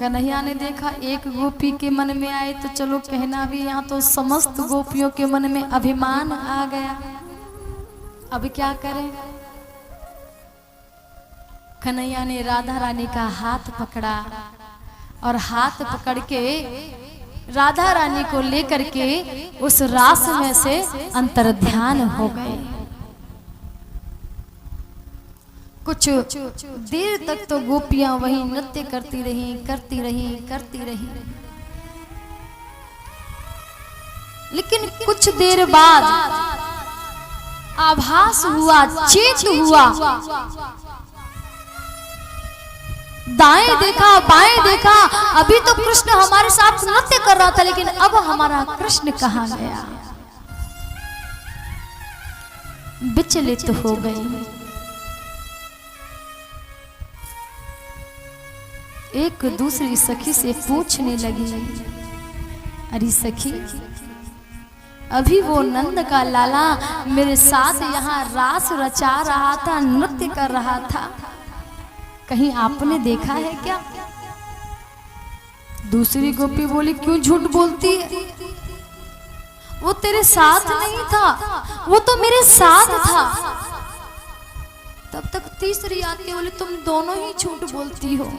कन्हैया ने देखा एक गोपी के मन में आए तो चलो कहना भी, यहाँ तो समस्त गोपियों के मन में अभिमान आ गया। अब क्या करें? कन्हैया ने राधा रानी का हाथ पकड़ा और हाथ पकड़ के राधा रानी को लेकर के उस रास में से अंतर्ध्यान हो गए। कुछ देर तक तो गोपियां वहीं नृत्य करती रही। लेकिन कुछ देर बाद आभास हुआ, चेत हुआ, दाएं देखा, बाएं देखा, अभी तो कृष्ण हमारे साथ नृत्य कर रहा था, लेकिन अब हमारा कृष्ण कहाँ गया? विचलित हो गई। एक दूसरी सखी से पूछने लगी, अरे सखी, अभी वो नंद का लाला मेरे साथ यहाँ रास रचा रहा था, नृत्य कर रहा था, कहीं आपने देखा है क्या? दूसरी गोपी बोली, क्यों झूठ बोलती है? वो तेरे साथ नहीं था, वो तो मेरे साथ था। तब तक तीसरी आती, बोले तुम दोनों ही झूठ बोलती हो,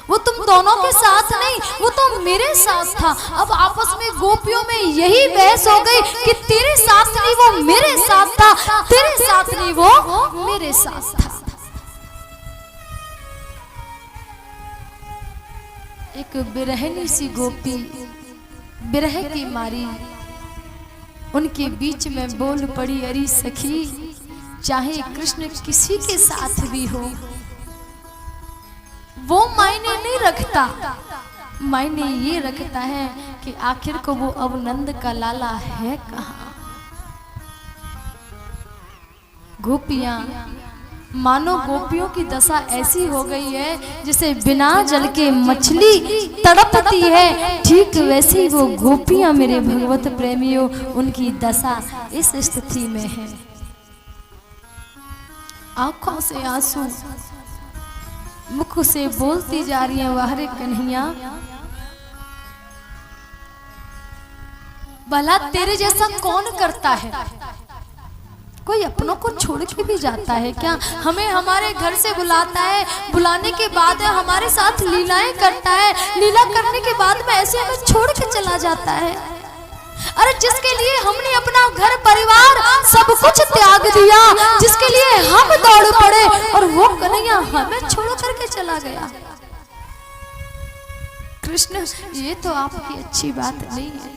वो तुम दोनों के साथ नहीं, वो तो मेरे साथ था। अब आपस में गोपियों में यही बहस हो गई कि तेरे साथ नहीं वो मेरे साथ था, तेरे साथ नहीं वो मेरे साथ था। एक बिरहनी सी गोपी बिरह की मारी उनके बीच में बोल पड़ी, अरे सखी, चाहे कृष्ण किसी के साथ भी हो, वो मायने नहीं रखता, मायने ये रखता है कि आखिर को वो अब नंद का लाला है कहाँ। गोपियां, मानो गोपियों की दशा ऐसी हो गई है जैसे बिना जल के मछली तड़पती है, ठीक वैसी वो गोपियां मेरे भगवत प्रेमियों, उनकी दशा इस स्थिति में है। आंखों से आंसू, मुख से बोलती जा रही है, वाहरे कन्हैया, भला तेरे जैसा कौन करता है? कोई अपनों को छोड़ के भी जाता है क्या? हमें हमारे घर से बुलाता है, बुलाने के बाद हमारे साथ लीलाएं करता है, लीला करने के बाद में ऐसे हमें छोड़ के चला जाता है। अरे जिसके लिए हमने अपना घर परिवार सब कुछ त्याग दिया, जिसके लिए हम दौड़ पड़े, और वो कन्हैया हमें छोड़ करके चला गया। कृष्ण, ये तो आपकी अच्छी बात नहीं है।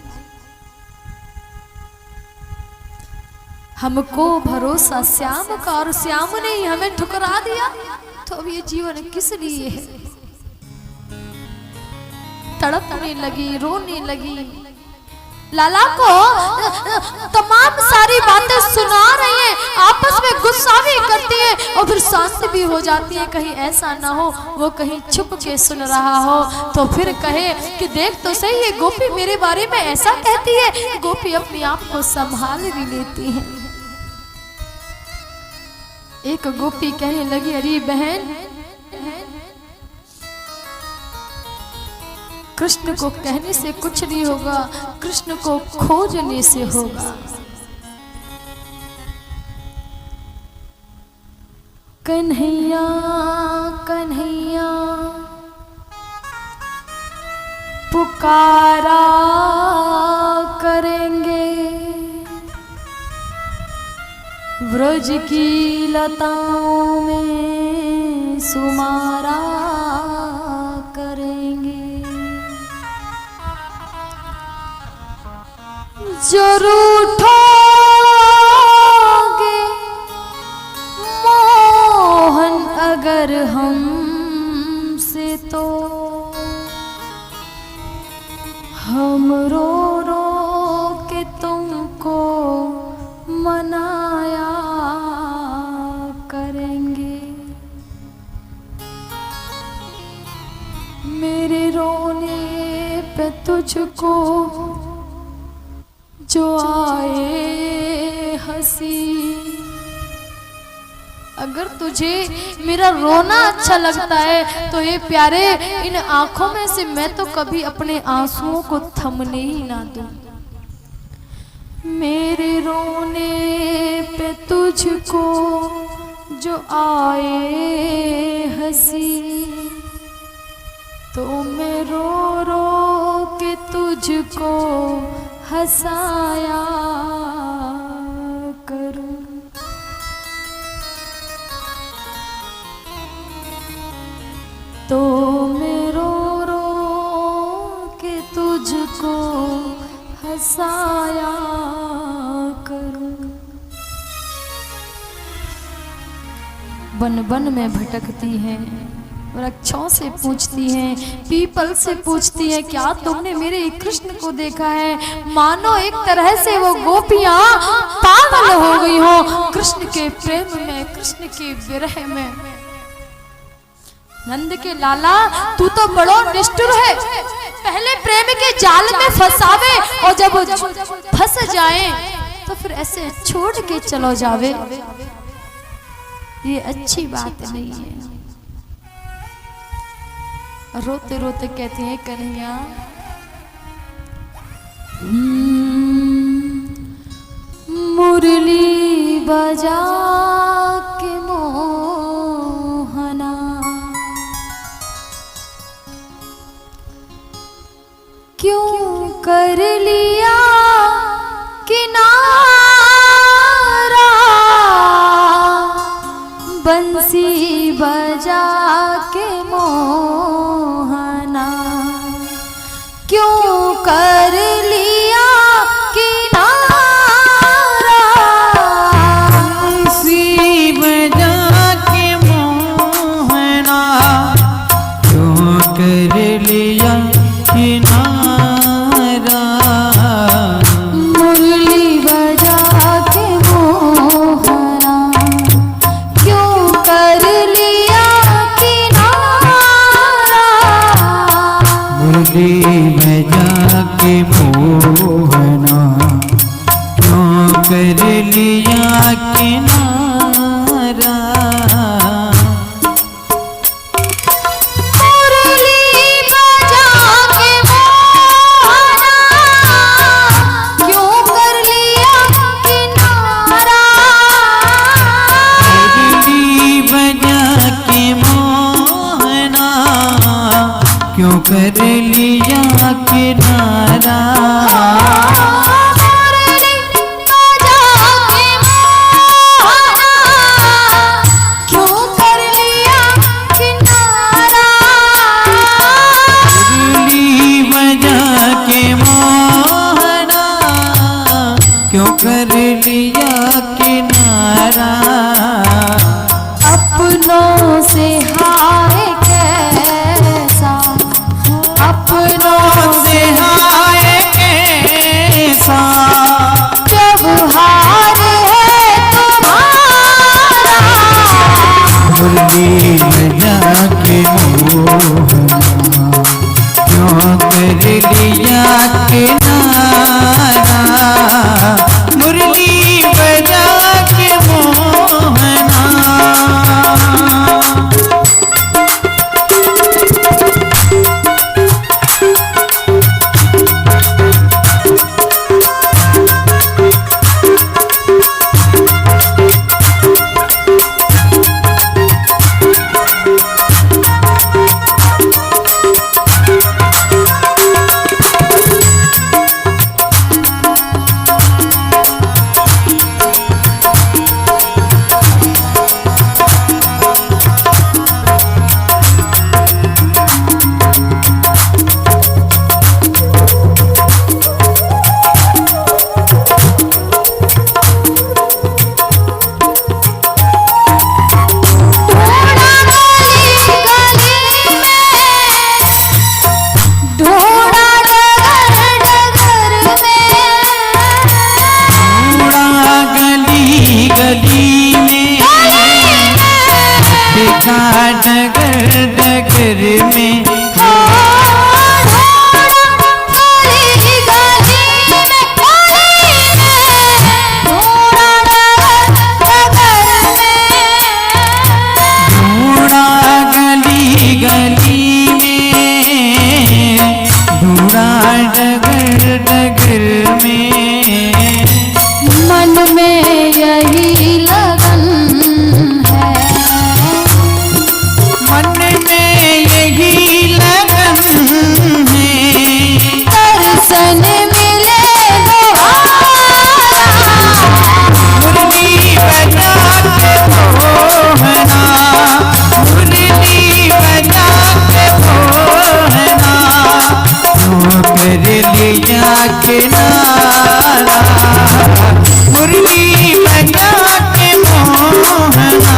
हमको भरोसा श्याम का, और श्याम ने ही हमें ठुकरा दिया, तो अब ये जीवन किस लिए है? तड़पने लगी, रोने लगी, लाला को तमाम सारी बातें सुना रही है, आपस में गुस्सा भी करती है और फिर शांत भी हो जाती है। कहीं ऐसा ना हो वो कहीं छुप के सुन रहा हो तो फिर कहे कि देख तो सही, ये गोपी मेरे बारे में ऐसा कहती है। गोपी अपने आप को संभाल भी लेती है। एक गोपी कहने लगी, अरे बहन, कृष्ण को कहने से कुछ नहीं होगा, कृष्ण को खोजने से होगा। कन्हैया कन्हैया पुकारा करेंगे, व्रज की लताओं में सुमारा करेंगे, जरूर उठोगे मोहन अगर हमसे, तो हम रो रो के तुमको मनाया करेंगे। मेरे रोने पे तुझको जो आए हंसी, अगर तुझे मेरा रोना अच्छा लगता है तो ये प्यारे, इन आंखों में से मैं तो कभी अपने आंसुओं को थमने ही ना दूं। मेरे रोने पे तुझको जो आए हंसी, तो मैं रो रो के तुझको हंसाया करूं। तो मैं रो रो के तुझको हंसाया करूं। बन बन में भटकती है, वृक्षों से पूछती हैं, पीपल से पूछती हैं, क्या तुमने मेरे कृष्ण को देखा है? मानो एक तरह से वो गोपियां पागल हो गई हो कृष्ण के प्रेम में, कृष्ण के विरह में। नंद के लाला तू तो बड़ो निष्ठुर है, पहले प्रेम के जाल में फंसावे और जब फंस जाए तो फिर ऐसे छोड़ के चलो जावे। ये अच्छी बात नहीं है। रोते रोते कहती है कन्हैया, मुरली बजा के मोहना, क्यों कर लिया किनारा, बंसी बजा के मोहना, क्यों कर लिया किनारा, बंसी बजा के मोहना, क्यों कर लिया किनारा, मुरली बजा के मोहना, क्यों कर लिया किनारा, मुरली बजा के मोहना, क्यों कर लिया किनारा, क्यों कर लिया किनारा, क्यों कर लिया किनारा, मुरली बजा के मोहना, क्यों कर लिया किनारा, अपनों से हाय कैसा, अपनों से हाय कैसा, व्यवहार है तुम्हारा, मुरली बजा के मोहना, क्यों कर लिया किनारा, मुरली बजा के मोहना। मन में यही लगन है, दर्शन मिले दोबारा, मुरली बजा के मोहना, मुरली बजा के मोहना, क्यों कर लिया किनारा, मुरली बजा के मोहना।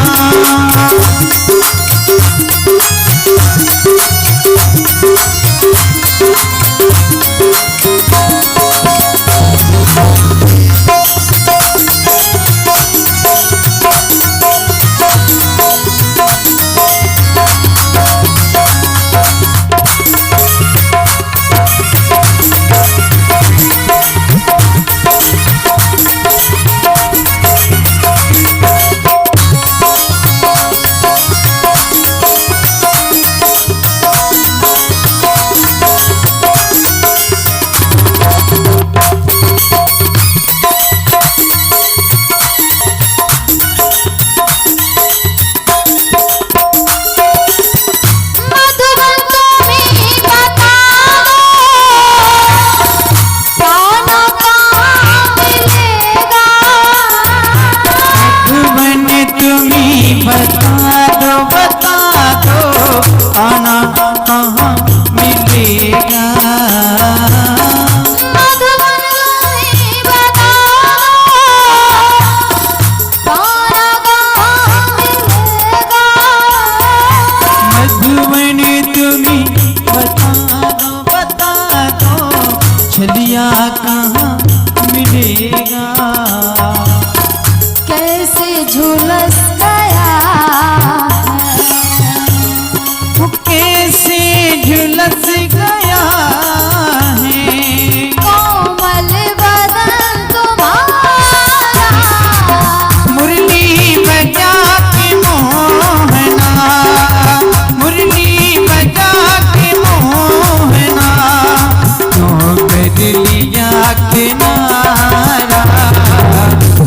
छलिया कहाँ मिलेगा, कैसे झुलस गया वो कैसे झुलस गया है, कोमल बदन तुम्हारा, मुरली बजा के मोहना, मुरली बजा के मोहना, क्यों कर लिया किनारा,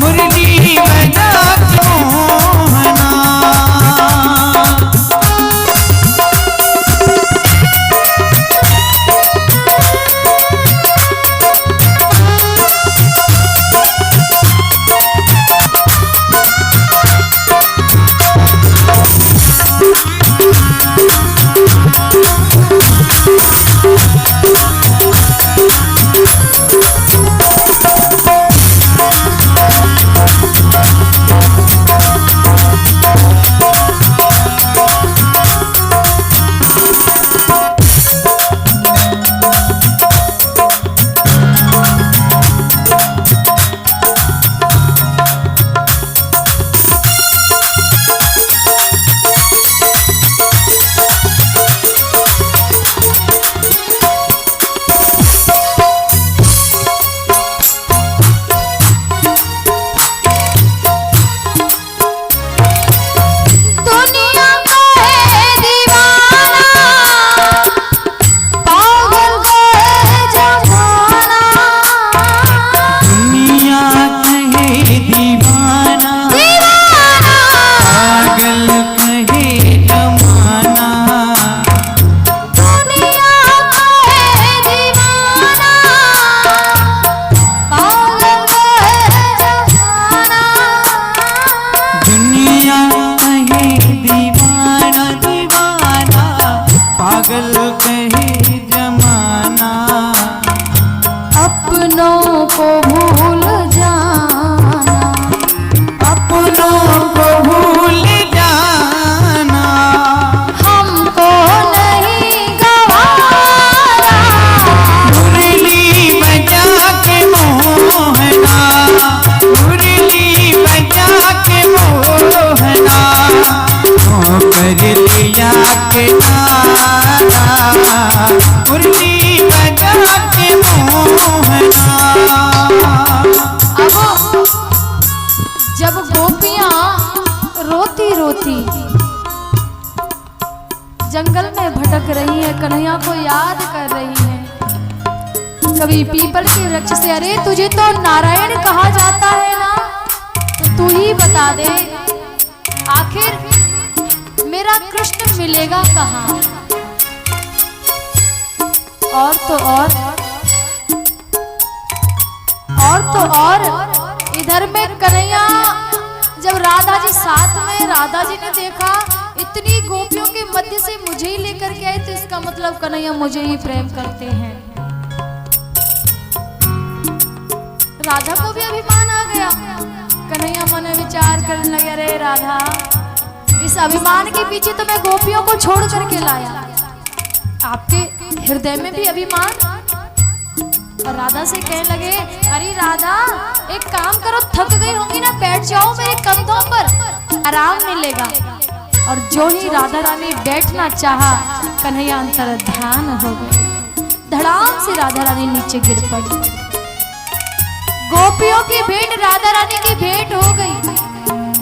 मुरली बजा के मोहना। जंगल में भटक रही है, कन्हैया को याद कर रही है। कभी पीपल के वृक्ष से, अरे तुझे तो नारायण कहा जाता है ना, तो तू ही बता दे आखिर मेरा कृष्ण मिलेगा कहाँ। और तो और इधर में कन्हैया, जब राधा जी साथ में, राधा जी ने देखा इतनी गोपियों के मध्य से मुझे ही लेकर के आए, तो इसका मतलब कन्हैया मुझे ही प्रेम करते हैं। राधा को भी अभिमान आ गया। कन्हैया मन में विचार करने लगे, अरे राधा, इस अभिमान के पीछे तो मैं गोपियों को छोड़ करके लाया, आपके हृदय में भी अभिमान। और राधा से कहने लगे, अरे राधा, एक काम करो, थक गई होंगी ना, बैठ जाओ मेरे कंधों पर, आराम मिलेगा। और जो ही राधा रानी बैठना चाहा, कन्हैया अंतर्ध्यान हो गए। धड़ाम से राधा रानी नीचे गिर पड़ी। गोपियों की भेंट राधा रानी की भेंट हो गई।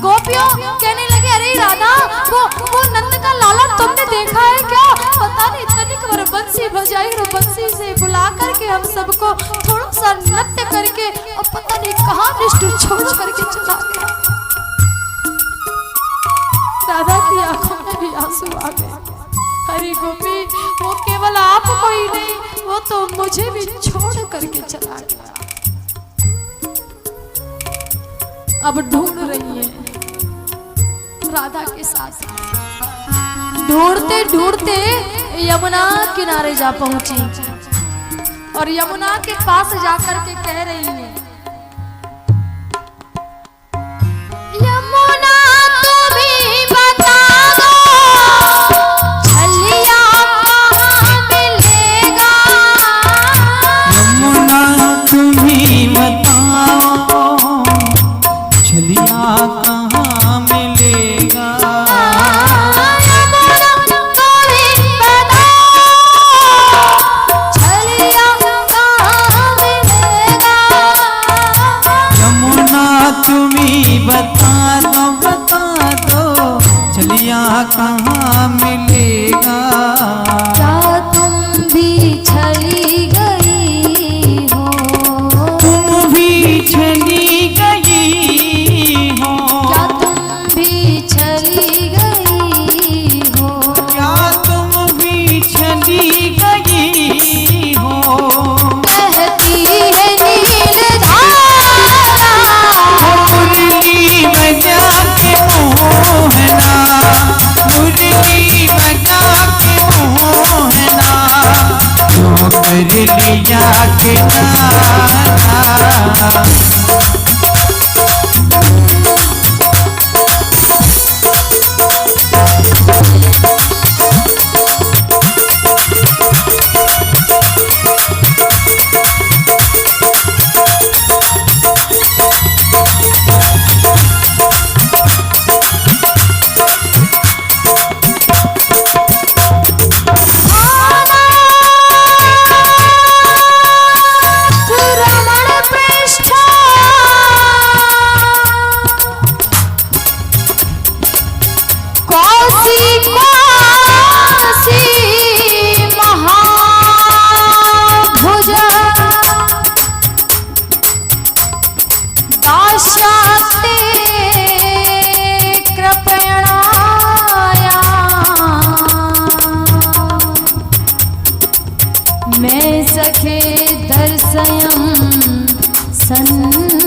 गोपियों कहने लगे, अरे राधा, वो नंद का लाला तुमने देखा है क्या? पता नहीं तनिक बार बंसी बजाई और बंसी से बुला करके हम सबको थोड़ा सा नृत्य करके और पता नहीं कहाँ निष्ठुर छोड़ करके चला गया। राधा की आंखों में भी आंसू आ गए। अरे गोपी, वो केवल आपको ही नहीं, वो तो मुझे भी छोड़ करके चला गया। अब ढूंढ रही है राधा के साथ। ढूंढते ढूंढते यमुना किनारे जा पहुंची और यमुना के पास जाकर के कह रही है, यमुना तुम ही बता दो, छलिया कहाँ मिलेगा। यमुना तुम ही बताओ, छलिया कहाँ मिलेगा। बता दो, छलिया कहाँ मिलेगा। क्या तुम भी छली गई हो? तुम भी छली गई हो। क्या तुम भी छली गई हो? क्या तुम भी छली गई हो। कहती है नीलधारा, मुरली बजा के मोहना, मुरली बजा के मोहना, जो कर लिया किनारा। मैं सखे दर्शयं सन्